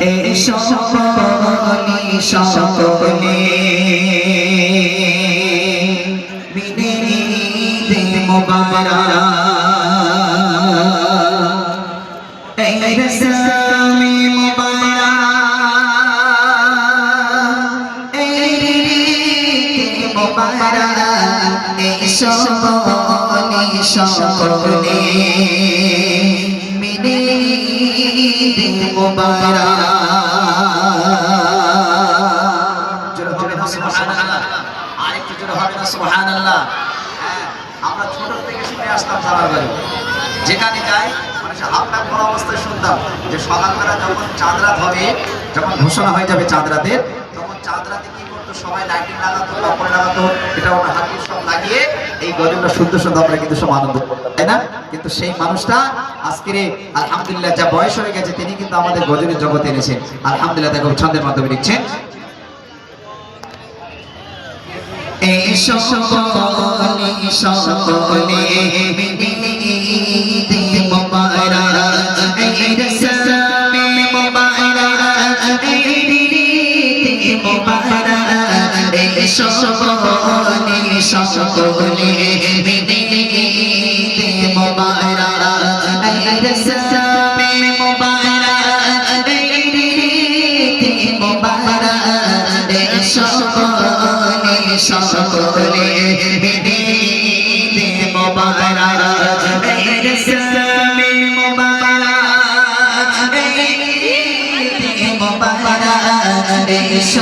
এই সকলে ঈদ মোবারক এই রসমি মোবারক এই ঈদ মোবারক এই সকলে ঈদ মোবারক। আরেকটু জোরে হবে না সুবহানাল্লাহ। আমরা ছোট থেকে শুনে আসতাম জানার বাড়ি, যেখানে যাই মানুষের হাফনাক বড় অবস্থায় শুনতাম যে সকালবেলা যখন চাঁদ রাত হবে, যখন ঘোষণা হয়ে যাবে চাঁদ রাতের, তখন চাঁদ রাতে কি করতো, সবাই লাইটিং লাগাতো, কাপড় লাগাতো, এটা ওটা হাতির সব লাগিয়ে এই গজলটা শুনতে শুনতে আমরা কিন্তু সব আনন্দ করতাম, তাই না? কিন্তু সেই মানুষটা আজকের আলহামদুলিল্লাহ যা বয়স হয়ে গেছে, তিনি কিন্তু আমাদের গজলের জগতে এনেছেন আলহামদুলিল্লাহ। দেখো ছন্দের মাধ্যমে লিখছেন এই সকলে ঈদ মোবারক এই রসমি মোবারক এই ঈদ মোবারক এই সকলে ঈদ মোবারক এই রসমি মোবারক এই ঈদ মোবারক এই সকলে ঈদ মোবারক এই রসমি মোবারক এই ঈদ মোবারক।